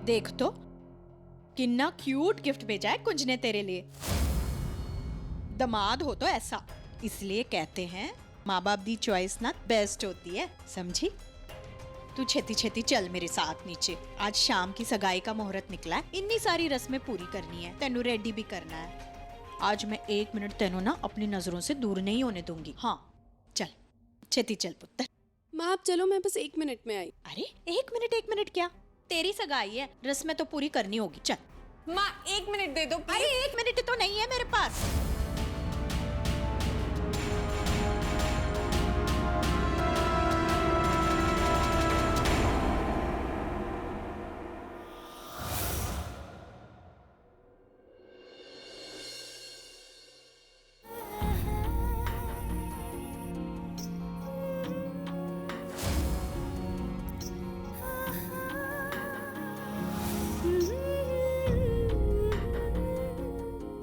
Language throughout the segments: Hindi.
देख तो कितना क्यूट गिफ्ट भेजा है कुंज ने तेरे लिए। दामाद हो तो ऐसा, इसलिए कहते हैं माँ बाप दी चॉइस ना बेस्ट होती है, समझी। तू छेती छेती चल मेरे साथ नीचे, आज शाम की सगाई का मुहूर्त निकला है, इतनी सारी रस्में पूरी करनी है, तेनू रेडी भी करना है। आज मैं 1 मिनट तेनू ना अपनी नजरों से दूर नहीं होने दूंगी। हाँ चल छेती चल पुत्र। माँ आप चलो, मैं बस 1 मिनट में आई। अरे 1 मिनट क्या, तेरी सगाई है, रस्में तो पूरी करनी होगी। चल माँ 1 मिनट दे दो प्लीज। अरे 1 मिनट तो नहीं है मेरे पास।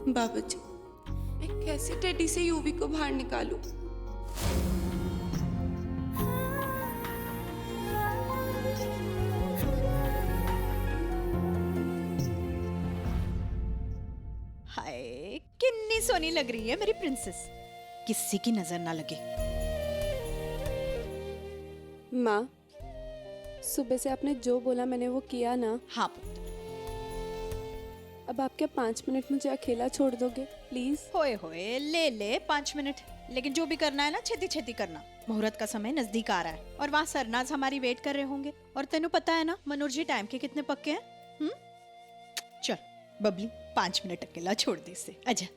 बाबूजी, मैं कैसे टेडी से यूवी को बाहर निकालूं? हाय कितनी सोनी लग रही है मेरी प्रिंसेस, किसी की नजर ना लगे। माँ सुबह से आपने जो बोला मैंने वो किया ना। हाँ पुत्र। अब आप क्या 5 मिनट मुझे अकेला छोड़ दोगे प्लीज? होए होए ले 5 मिनट, लेकिन जो भी करना है ना छेती छेती करना, मुहूर्त का समय नजदीक आ रहा है और वहाँ सरनाज हमारी वेट कर रहे होंगे। और तेनू पता है ना मनोज जी टाइम के कितने पक्के हैं। चल बबली 5 मिनट अकेला छोड़ दे इसे, आजा।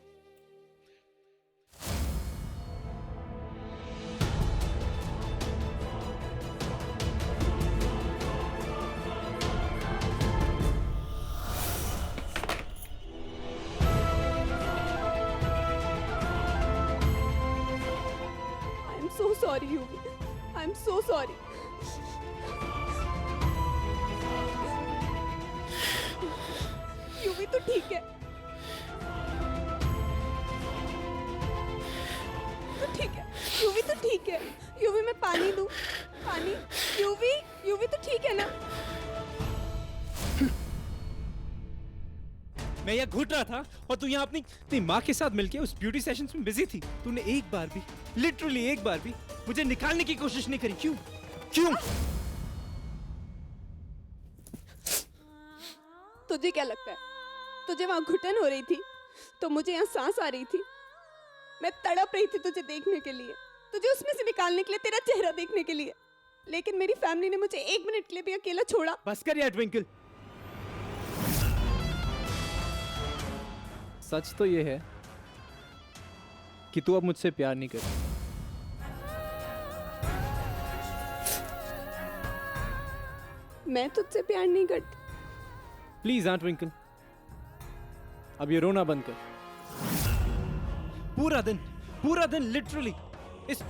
So sorry UV, I'm so sorry. UV तो ठीक है, तो ठीक है, यूवी तो ठीक है। यूवी मैं पानी दूं? पानी? यूवी तो ठीक है ना? मैं यहाँ घुट रहा था और तू यहाँ अपनी माँ के साथ मिलके उस ब्यूटी सेशंस में बिजी थी। तूने एक बार भी, लिटरली एक बार भी मुझे निकालने की कोशिश नहीं करी। क्यों? तुझे क्या लगता है तुझे वहां घुटन हो रही थी तो मुझे यहाँ सांस आ रही थी? मैं तड़प रही थी तुझे देखने के लिए, तुझे उसमें से निकालने के लिए, तेरा चेहरा देखने के लिए, लेकिन मेरी फैमिली ने मुझे 1 मिनट के लिए भी अकेला छोड़ा। बस कर यार ट्विंकल। सच तो ये है कि तू अब मुझसे प्यार नहीं करती। मैं तुझसे प्यार नहीं करती। प्लीज हाँ ट्विंकल, अब ये रोना बंद कर। पूरा दिन लिटरली इस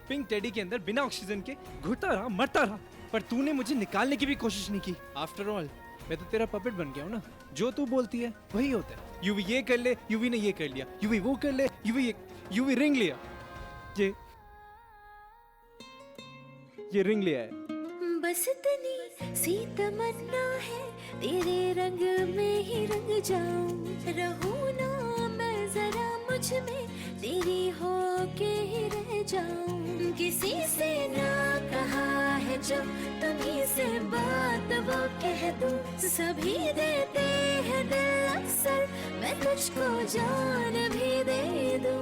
पिंक टेडी के अंदर बिना ऑक्सीजन के घुटता रहा, मरता रहा, पर तूने मुझे निकालने की भी कोशिश नहीं की। आफ्टर ऑल मैं तो तेरा पपेट बन गया हूं ना, जो तू बोलती है वही होता है। यूवी ये कर ले, यूवी ने ये कर लिया, यूवी वो कर ले, यूवी रिंग लिया, ये रिंग लिया है। बस इतनी सी तमन्ना है, तेरे रंग में ही रंग जाऊं, रहूं ना मैं जरा मुझ में, तेरी हो के ही रह जाऊं। किसी से ना कहा है जो तुम्हीं से बात वो कह दूं, सभी देते हैं दिल अक्सर, मैं तुझको जान भी दे दूं।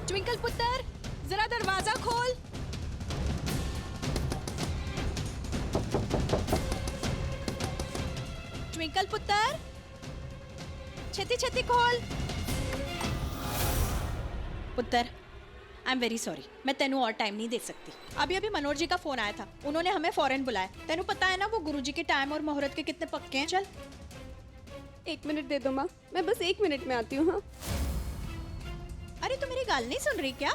ट्विंकल पुत्र जरा दरवाजा खोल। ट्विंकल पुत्र छेती छेती खोल। पुत्र आई एम वेरी सॉरी, मैं तेनू और टाइम नहीं दे सकती। अभी मनोज जी का फोन आया था, उन्होंने हमें फौरन बुलाया। तेनू पता है ना वो गुरुजी के टाइम और मुहूर्त के कितने पक्के हैं। चल 1 मिनट दे दो माँ, मैं बस 1 मिनट में आती हूँ। हाँ अरे तू मेरी गाल नहीं सुन रही क्या?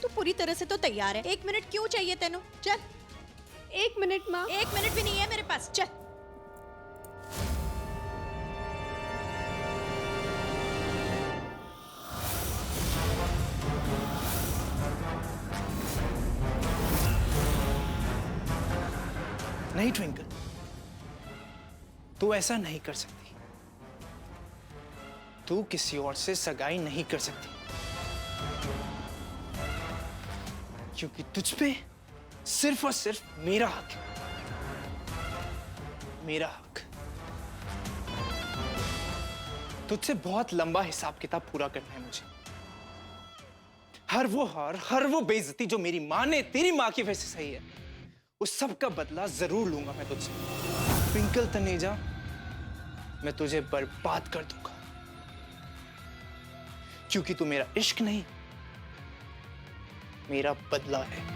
तू पूरी तरह से तो तैयार है, 1 मिनट क्यों चाहिए तेनू? चल। 1 मिनट माँ। 1 मिनट भी नहीं है मेरे पास, चल। नहीं ट्विंकल, तू ऐसा नहीं कर सकती। तू किसी और से सगाई नहीं कर सकती, क्योंकि तुझ पे सिर्फ और सिर्फ मेरा हक है। मेरा हक। तुझसे बहुत लंबा हिसाब किताब पूरा करना है मुझे। हर वो हार, हर वो बेइज्जती जो मेरी माँ ने तेरी माँ की वजह से सही है, उस सब का बदला जरूर लूंगा मैं तुझसे। ट्विंकल तनेजा, मैं तुझे बर्बाद कर दूंगा, क्योंकि तू मेरा इश्क नहीं, मेरा बदला है।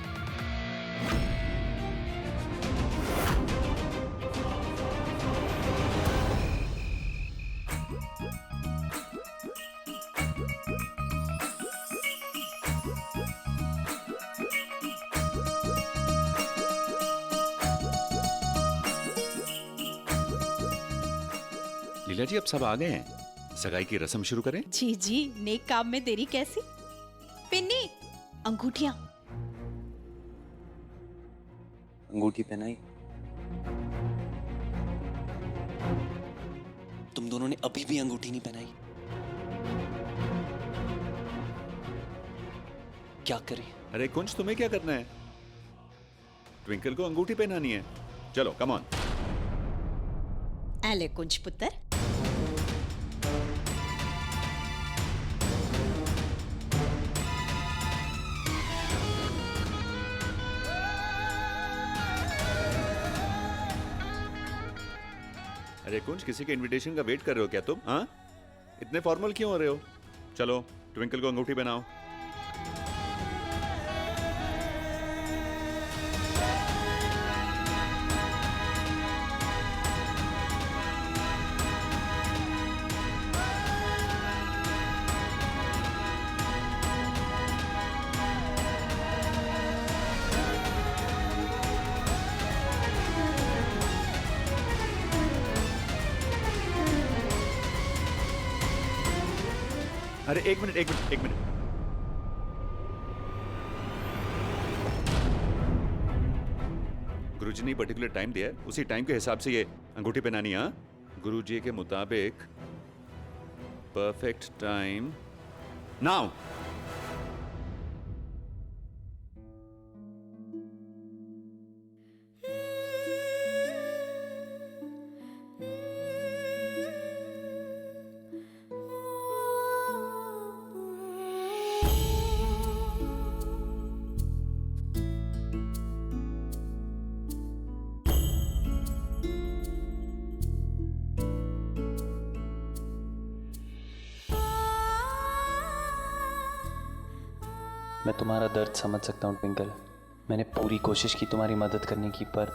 लीला जी, अब सब आ गए हैं, सगाई की रस्म शुरू करें। जी जी, नेक काम में देरी कैसी? पिन्नी, अंगूठियां। अंगूठी पहनाई? तुम दोनों ने अभी भी अंगूठी नहीं पहनाई? क्या करें? अरे कुंज, तुम्हें क्या करना है? ट्विंकल को अंगूठी पहनानी है। चलो कम ऑन। एले कुंज पुत्र। अरे कुंज, किसी के इनविटेशन का वेट कर रहे हो क्या तुम? हाँ, इतने फॉर्मल क्यों हो रहे हो? चलो ट्विंकल को अंगूठी पहनाओ। अरे एक मिनट। गुरुजी ने पर्टिकुलर टाइम दिया है, उसी टाइम के हिसाब से ये अंगूठी पहनानी है। गुरुजी के मुताबिक परफेक्ट टाइम नाउ। मैं तुम्हारा दर्द समझ सकता हूँ ट्विंकल। मैंने पूरी कोशिश की तुम्हारी मदद करने की, पर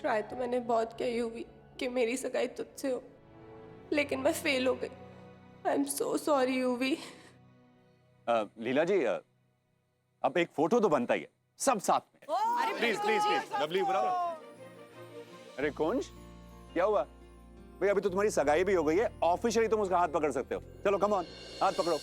ट्राई तो मैंने बहुत कही हुई कि मेरी सगाई तुझसे हो, लेकिन मैं फेल हो गई। I am so sorry Yuvi. Leela ji, अब एक फोटो तो बनता ही है सब साथ में। प्लीज प्लीज प्लीज, लवली बुलाओ। अरे कुंज, क्या हुआ भाई? अभी तो तुम्हारी सगाई भी हो गई है, ऑफिशियली तुम उसका हाथ पकड़ सकते हो। चलो कम ऑन, हाथ पकड़ो।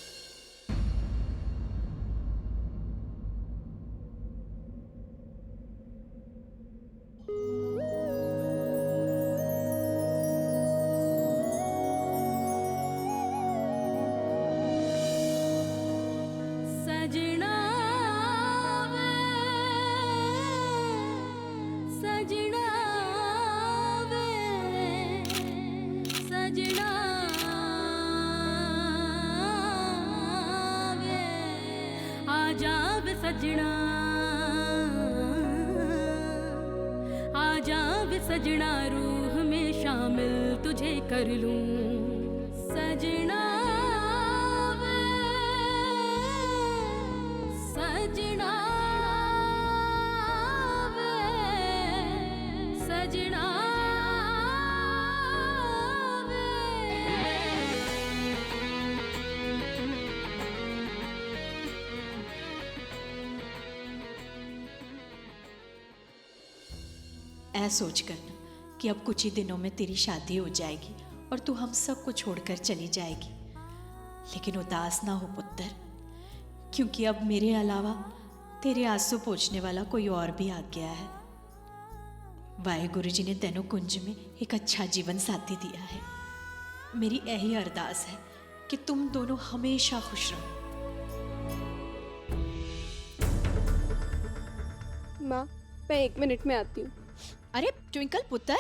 सजना वे, सजना वे, सजना वे, आजा वे सजना, आजा वे सजना, रूह में शामिल तुझे कर लूं। सजना वे, सजना वे, सजना ऐ सोच कर ना कि अब कुछ ही दिनों में तेरी शादी हो जाएगी और तू हम सबको छोड़कर चली जाएगी। लेकिन उदास ना हो पुत्र, क्योंकि अब मेरे अलावा तेरे आंसू पोंछने वाला कोई और भी आ गया है। वाहेगुरु जी ने तेनों कुंज में एक अच्छा जीवन साथी दिया है। मेरी यही अरदास है कि तुम दोनों हमेशा खुश रहो। माँ, मैं 1 मिनट में आती हूँ। अरे ट्विंकल पुत्र,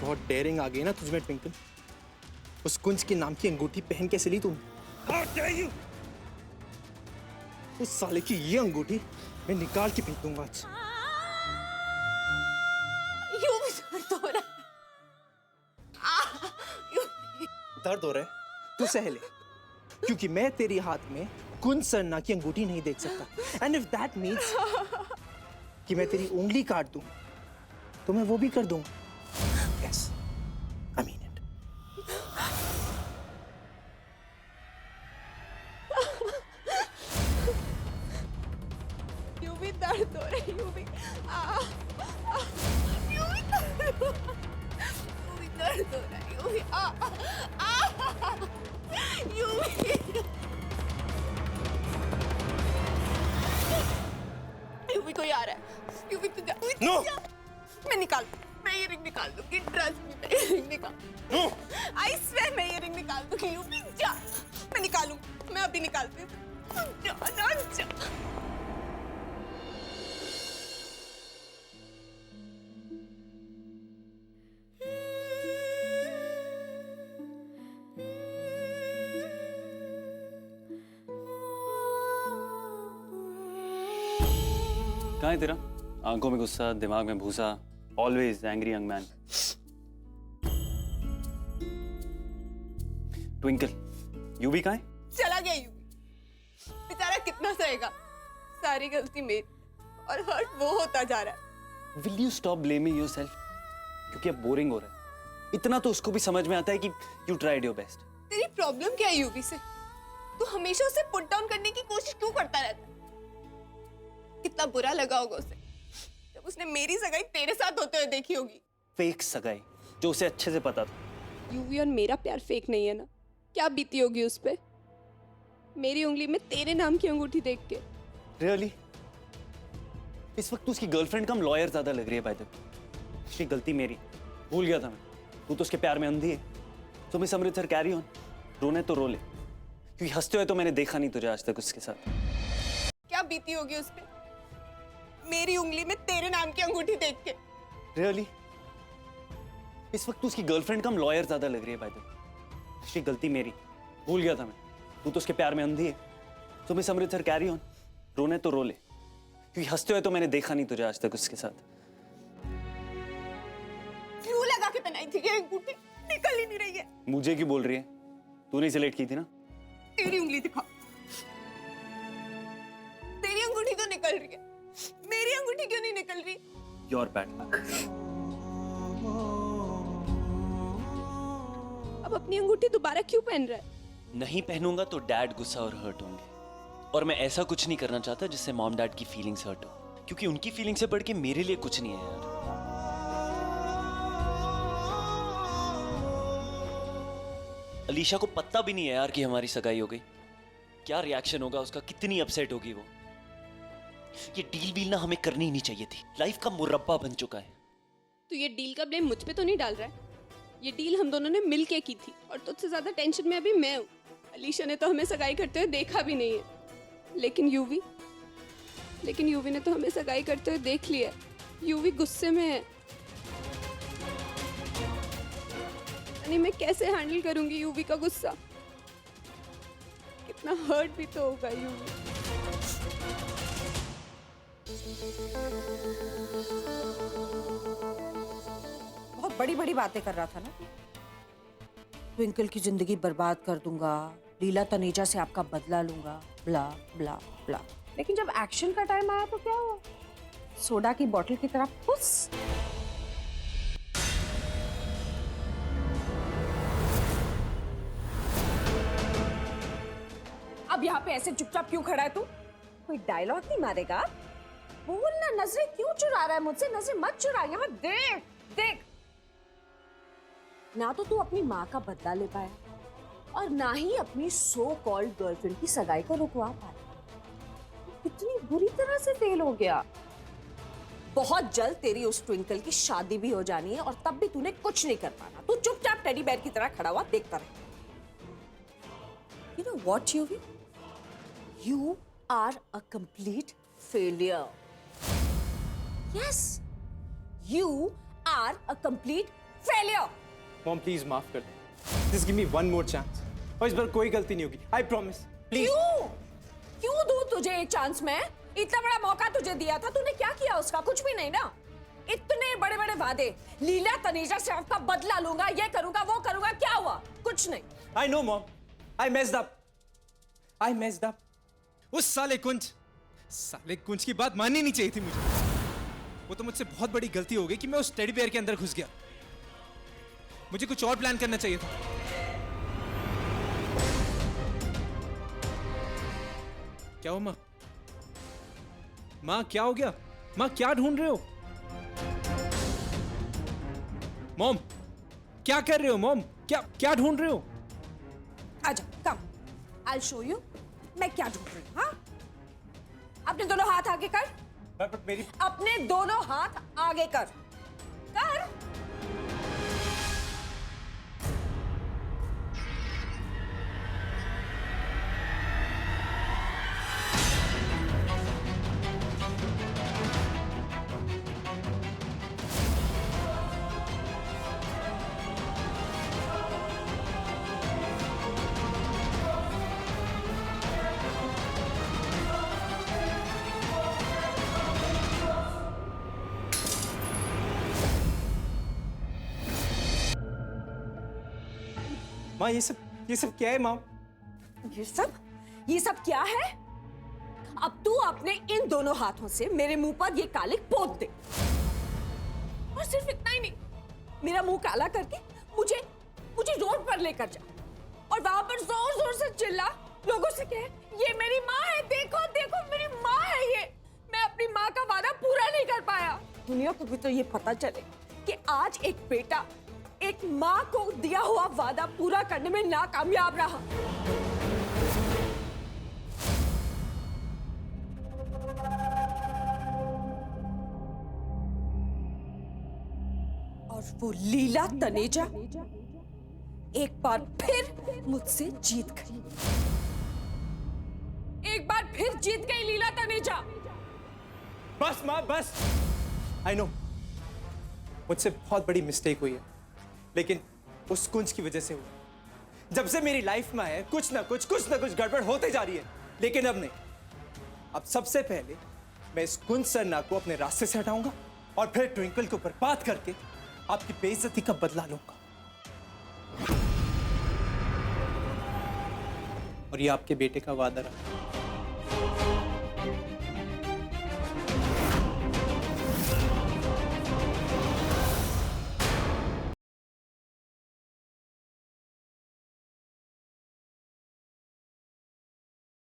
बहुत डेयरिंग आ गई ना तुझमें ट्विंकल। उस कुंज के नाम की अंगूठी पहन कैसे ली तुम? How dare you! उस साले की ये अंगूठी मैं निकाल के फेंक दूंगा आज। दर्द हो रहा है तू सह ले, क्योंकि मैं तेरी हाथ में कुंज सरना की अंगूठी नहीं देख सकता। एंड इफ दैट मीन्स कि मैं तेरी उंगली काट दूं तो मैं वो भी कर दूंगा। Yes, I mean it. UV, दर्द हो रहा है यूवी। यूवी, दर्द हो रहा है यूवी। यूवी, यूवी कोई आ रहा है। यूवी तू जा। No! मैं ये रिंग निकाल दूंगी। ट्रस्ट मी, मैं ये रिंग निकाल। No! आई स्वेयर मैं ये रिंग निकाल दूंगी। यूवी जा, मैं निकालूं। मैं अभी निकालती हूँ। जा ना जा। कहाँ है तेरा? आंखों में गुस्सा, दिमाग में भूसा, always angry young man. Twinkle, UV कहाँ है? चला गया यूवी। बेचारा कितना सहेगा। सारी गलती मेरी और हर्ट वो होता जा रहा है। Will you stop blaming yourself? क्योंकि अब बोरिंग हो रहा है। इतना तो उसको भी समझ में आता है कि यू ट्राइड योर बेस्ट। तेरी प्रॉब्लम क्या है यूवी से? तू हमेशा उसे पुट डाउन करने की कोशिश क्यों करता रहता है? कितना बुरा लगा होगा उसे जब उसने मेरी सगाई तेरे साथ होते हुए देखी होगी। फेक सगाई जो उसे अच्छे से पता था। यूवी और मेरा प्यार फेक नहीं है ना? क्या बीती होगी उस पे मेरी उंगली में तेरे नाम की अंगूठी देख के? रियली? इस वक्त उसकी गर्लफ्रेंड कम लॉयर ज्यादा लग रही है। बाय द वे, उसकी गलती मेरी, भूल गया था मैं। तू तो उसके प्यार में अंधी है। तो मिस अमृतसर कैरी ऑन, रोने तो रो ले, क्योंकि हंसते हुए तो मैंने देखा नहीं तुझे आज तक उसके साथ। क्या बीती होगी उस पे मेरी उंगली में तेरे नाम की अंगूठी देख के? रियली? इस वक्त उसकी गर्लफ्रेंड कम लॉयर ज्यादा लग रही है। बाय द वे, उसकी गलती मेरी, भूल गया था मैं। तू तो उसके प्यार में अंधी है। तो मिस अमृतसर कैरी ऑन, रोने तो रो ले, क्योंकि हंसते हुए तो मैंने देखा नहीं तुझे आज तक उसके साथ। क्यों लगा के पहनाई थी ये अंगूठी? निकल ही नहीं रही है। मुझे क्यों बोल रही है? तूने सिलेक्ट की थी ना। तेरी उंगली दिखा। तेरी अंगूठी तो निकल रही है, मेरी अंगूठी क्यों नहीं निकल रही? Your bad. अब अपनी अंगूठी दोबारा क्यों पहन रहा है? नहीं पहनूंगा तो डैड गुस्सा और हर्ट होंगे, और मैं ऐसा कुछ नहीं करना चाहता जिससे मॉम डैड की फीलिंग्स हर्ट हो, क्योंकि उनकी फीलिंग से बढ़ के मेरे लिए कुछ नहीं है यार। अलीशा को पता भी नहीं है यार कि हमारी सगाई हो गई। क्या रिएक्शन होगा उसका, कितनी अपसेट होगी वो। ये डील वील ना हमें करनी ही नहीं चाहिए थी, लाइफ का मुरब्बा बन चुका है। तो ये डील का ब्लेम मुझ पे तो नहीं डाल रहा है? ये डील हम दोनों ने मिल के की थी, और तुझसे ज्यादा टेंशन में अभी मैं हूँ। अलीशा ने तो हमें सगाई करते हुए देखा भी नहीं है, लेकिन यूवी ने तो हमें सगाई करते हुए देख लिया। यूवी गुस्से में है। नहीं, मैं कैसे हैंडल करूंगी यूवी का गुस्सा? कितना हर्ट भी तो होगा यूवी। बहुत बड़ी बड़ी बातें कर रहा था ना। ट्विंकल की जिंदगी बर्बाद कर दूंगा, लीला तनेजा से आपका बदला लूंगा, ब्ला ब्ला ब्ला। लेकिन जब एक्शन का टाइम आया तो क्या हुआ? सोडा की बोतल की तरह फुस। अब यहाँ पे ऐसे चुपचाप क्यों खड़ा है तू? कोई डायलॉग नहीं मारेगा? बोल ना, नजरें क्यों चुरा रहा है मुझसे? नजरें मत चुरा, यहाँ देख देख। ना तो तू अपनी माँ का बदला ले पाया, और ना ही अपनी सो कॉल्ड गर्लफ्रेंड की सगाई को रुकवा पाया। कितनी बुरी तरह से फेल हो गया। बहुत जल्द तेरी उस ट्विंकल की शादी भी हो जानी है, और तब भी तूने कुछ नहीं कर पाना। तू चुपचाप टेडी बेयर की तरह खड़ा हुआ देखता रहे। You know what, Yuvi? You are a complete failure. Yes, you are a complete failure. Mom please माफ कर दे, just give me one more chance, और इस बार कोई गलती नहीं होगी, आई प्रॉमिस, प्लीज। क्यों दूं तुझे एक चांस? मैं इतना बड़ा मौका तुझे दिया था, तूने क्या किया उसका? कुछ भी नहीं ना। इतने बड़े बड़े वादे, लीला तनेजा से आपका बदला लूंगा, ये करूंगा वो करूंगा, क्या हुआ? कुछ नहीं। I know mom, I messed up. उस साले कुंज की बात माननी नहीं चाहिए थी मुझे। वो तो मुझसे बहुत बड़ी गलती हो गई कि मैं उस टेडी बेयर के अंदर घुस गया। मुझे कुछ और प्लान करना चाहिए था। क्या हुआ माँ क्या हो गया? माँ क्या ढूंढ रहे हो? मॉम क्या कर रहे हो? मॉम क्या ढूंढ रहे हो? आजा, कम, I'll show you मैं क्या ढूंढ रही हूँ। हाँ, अपने दोनों हाथ आगे कर। बट मेरी अपने दोनों हाथ आगे कर। माँ ये सब क्या है? माँ ये सब क्या है? अब तू अपने इन दोनों हाथों से मेरे मुंह पर ये कालिक पोत दे, और सिर्फ इतना ही नहीं, मेरा मुंह काला करके मुझे रोड पर लेकर जा, और वहां पर जोर जोर से चिल्ला, लोगों से कह, ये मेरी माँ है, देखो देखो मेरी माँ है ये। मैं अपनी माँ का वादा पूरा नहीं कर पाया। दुनिया को भी तो ये पता चले कि आज एक बेटा एक माँ को दिया हुआ वादा पूरा करने में नाकामयाब रहा। और वो लीला तनेजा एक बार फिर मुझसे जीत गई। एक बार फिर जीत गई लीला तनेजा। बस माँ बस। आई नो मुझसे बहुत बड़ी मिस्टेक हुई है, लेकिन उस कुंज की वजह से हुई। जब से मेरी लाइफ में है कुछ ना कुछ गड़बड़ होते जा रही है। लेकिन अब नहीं। अब सबसे पहले मैं इस कुंज सरना को अपने रास्ते से हटाऊंगा और फिर ट्विंकल को बर्बाद करके आपकी बेइज्जती का बदला लूंगा। और ये आपके बेटे का वादा रहा।